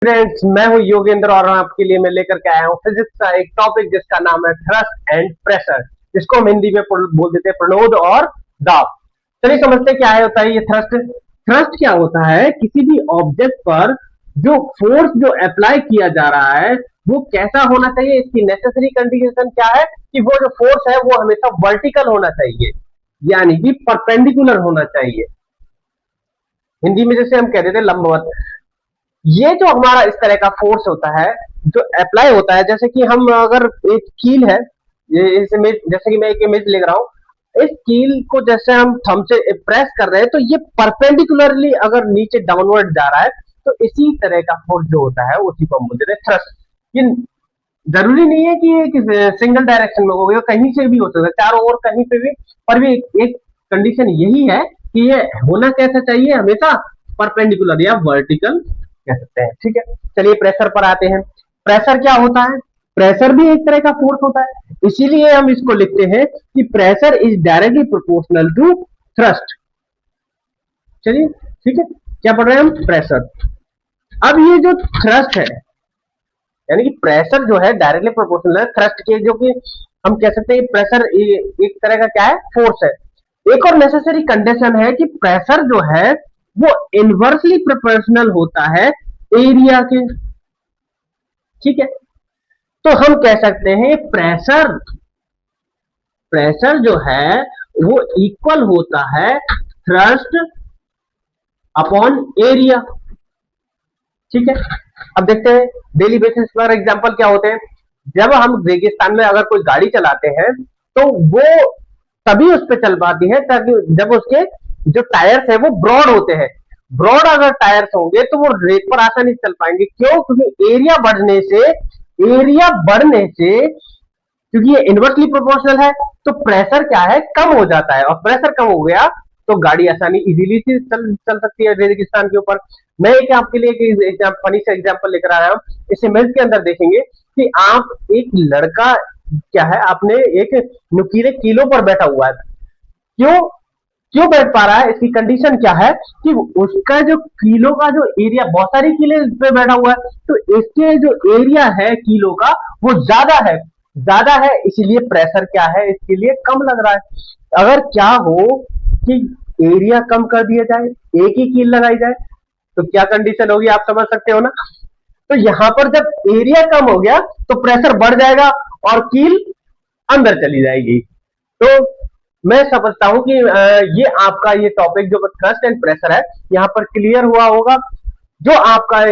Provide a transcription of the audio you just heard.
Friends, मैं हूं योगेंद्र और आपके लिए मैं लेकर के आया हूं फिजिक्स का एक टॉपिक जिसका नाम है थ्रस्ट एंड प्रेशर, जिसको हम हिंदी में बोल देते हैं प्रणोद और दाब। चलिए समझते क्या है होता है ये थ्रस्ट। थ्रस्ट क्या होता है? किसी भी ऑब्जेक्ट पर जो फोर्स जो अप्लाई किया जा रहा है वो कैसा होना चाहिए, इसकी नेसेसरी कंडीशन क्या है कि वो जो फोर्स है वो हमेशा वर्टिकल होना चाहिए, यानी कि परपेंडिकुलर होना चाहिए। हिंदी में जैसे हम कहते थे लंबवत। ये जो हमारा इस तरह का फोर्स होता है जो अप्लाई होता है, जैसे कि हम अगर एक कील है, ये इस इमेज जैसे कि मैं एक इमेज ले रहा हूं, इस कील को जैसे हम थंब से प्रेस कर रहे हैं तो ये परपेंडिकुलरली अगर नीचे डाउनवर्ड जा रहा है, तो इसी तरह का फोर्स जो होता है उसी को हम बोलते हैं थ्रस्ट। ये जरूरी नहीं है कि ये सिंगल डायरेक्शन में हो, ये कहीं से भी हो सकता है, चारों ओर कहीं पे भी। पर भी एक कंडीशन यही है कि ये होना कैसा चाहिए, हमेशा परपेंडिकुलर या वर्टिकल कह सकते हैं। ठीक है, चलिए प्रेशर पर आते हैं। प्रेशर क्या होता है? प्रेशर भी एक तरह का फोर्स होता है, इसीलिए हम इसको लिखते हैं कि pressure is directly proportional to thrust. चलिए ठीक है, क्या पढ़ रहे हैं हम? प्रेशर। अब ये जो थ्रस्ट है, यानी कि प्रेशर जो है डायरेक्टली प्रोपोर्शनल है थ्रस्ट के, जो कि हम कह सकते हैं प्रेशर एक तरह का क्या है, फोर्स है। एक और नेसेसरी कंडीशन है कि प्रेशर जो है वो इनवर्सली प्रोपोर्शनल होता है एरिया के। ठीक है, तो हम कह सकते हैं प्रेशर प्रेशर जो है वो इक्वल होता है थ्रस्ट अपॉन एरिया। ठीक है, अब देखते हैं डेली बेसिस पर एग्जांपल क्या होते हैं। जब हम रेगिस्तान में अगर कोई गाड़ी चलाते हैं तो वो तभी उस पर चल पाती है ताकि जब उसके जो टायर्स है वो ब्रॉड होते हैं। ब्रॉड अगर टायर्स होंगे तो वो रेत पर आसानी से चल पाएंगे। क्यों? क्योंकि एरिया बढ़ने से क्योंकि ये इनवर्सली प्रोपोर्शनल है, तो प्रेशर क्या है, कम हो जाता है, और प्रेशर कम हो गया तो गाड़ी आसानी इजीली से चल सकती है रेगिस्तान के ऊपर। मैं एक आपके लिए एक फनी से एग्जांपल लेकर आ रहा हूं। इस इमेज के अंदर देखेंगे कि आप एक लड़का क्या है, आपने एक नुकीले किलो पर बैठा हुआ है। क्यों क्यों बैठ पा रहा है? इसकी कंडीशन क्या है कि उसका जो किलो का जो एरिया, बहुत सारी किले पे बैठा हुआ है, तो इसके जो एरिया है किलो का वो ज्यादा है, इसीलिए प्रेशर क्या है इसके लिए कम लग रहा है। अगर क्या हो कि एरिया कम कर दिया जाए, एक ही कील लगाई जाए, तो क्या कंडीशन होगी आप समझ सकते हो ना। तो यहां पर जब एरिया कम हो गया तो प्रेशर बढ़ जाएगा और कील अंदर चली जाएगी। तो मैं समझता हूं कि ये आपका ये टॉपिक जो थ्रस्ट एंड प्रेशर है यहाँ पर क्लियर हुआ होगा। जो आपका